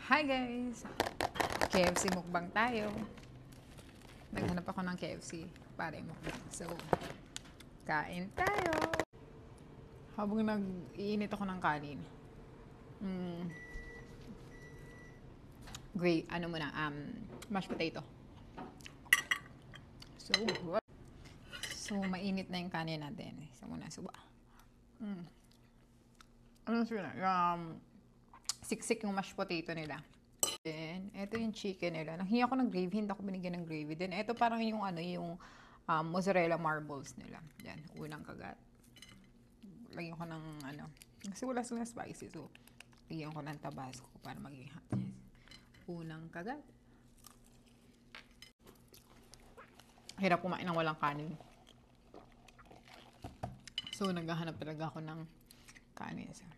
Hi guys! KFC mukbang tayo. Naghanap ako ng KFC para mukbang. So, kain tayo! Habang nag-iinit ako ng kanin. Mashed potato. So, mainit na yung kanin natin. Isa muna, suba. Ano sila? Siksik yung mashed potato nila. Then, ito yung chicken nila. Nanghingi ako ng gravy, hindi ako binigyan ng gravy. Then, ito parang yung mozzarella marbles nila. Yan, unang kagat. Lagyan ko ng kasi wala silang spicy. So, lagyan ko ng tabasco para maging hot. Unang kagat. Hirap kumain ng walang kanin. So, naghahanap talaga ako ng kanin. So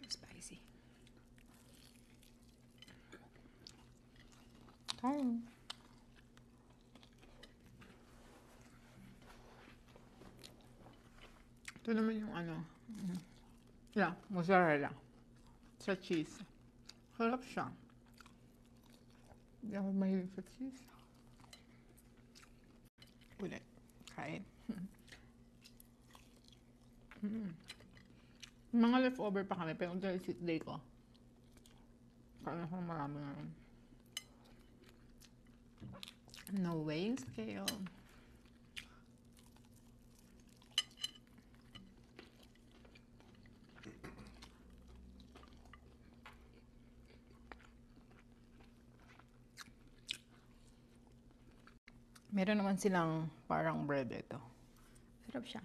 spicy. Kain. Ito naman yung mozzarella. Sa cheese. Harap siya. Hindi ako mahilig sa cheese. Ulit. Kain. Mga leftover pa kami, pero dahil sit day ko. Kain ako marami na rin. No ways kayo. Meron naman silang parang bread ito. Sarap siya.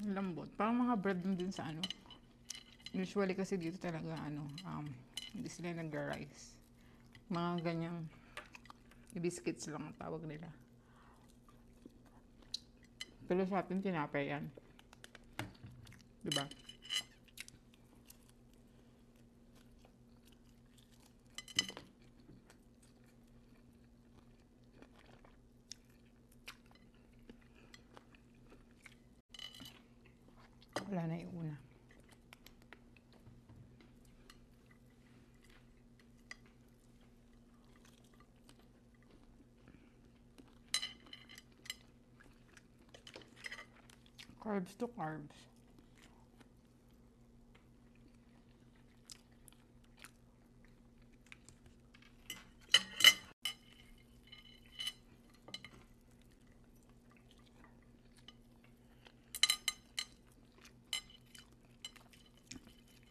Lambot. Parang mga bread din sa Usually kasi dito talaga hindi sila nag-rice. Mga ganyang biscuits lang ang tawag nila. Pero sa atin tinapay yan. Diba? Wala na yung una. Carbs to carbs.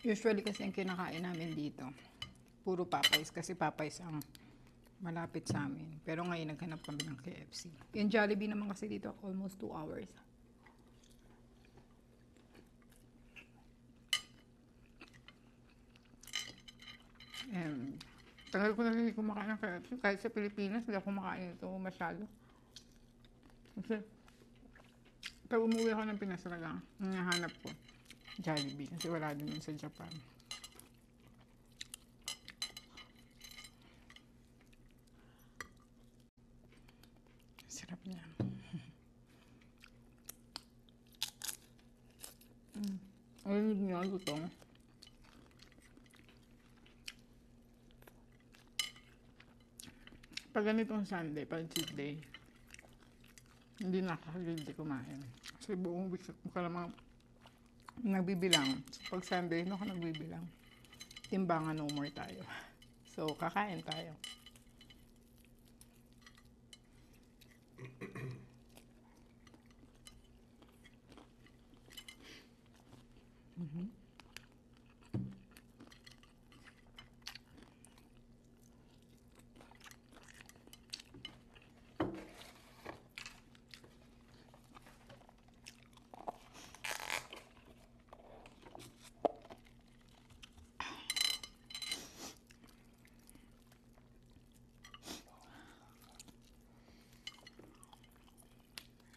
Usually kasi ang kinakain namin dito, puro Popeyes kasi Popeyes ang malapit sa amin. Pero ngayon naghanap kami ng KFC. Yung Jollibee naman kasi dito almost 2 hours. Tagal ko na rin kumakain ng KFC. Kahit sa Pilipinas, hindi ako kumakain ito masyado. Kasi, pag umuwi ako ng Pinas talaga, nahanap ko Jollibee. Kasi wala din sa Japan. Sarap niya. Ayun niya, lutong. Pag ganitong Sunday, pag cheat day, hindi nakakagildi kumain. Kasi buong week ka namang nagbibilang. So, pag Sunday, no ka nagbibilang. Timbangan no more tayo. So, kakain tayo.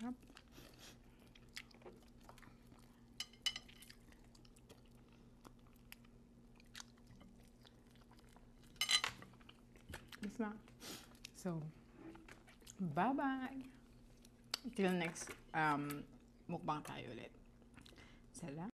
Yep. It's not. So, bye-bye. Till next mukbang tayo ulit. Salamat.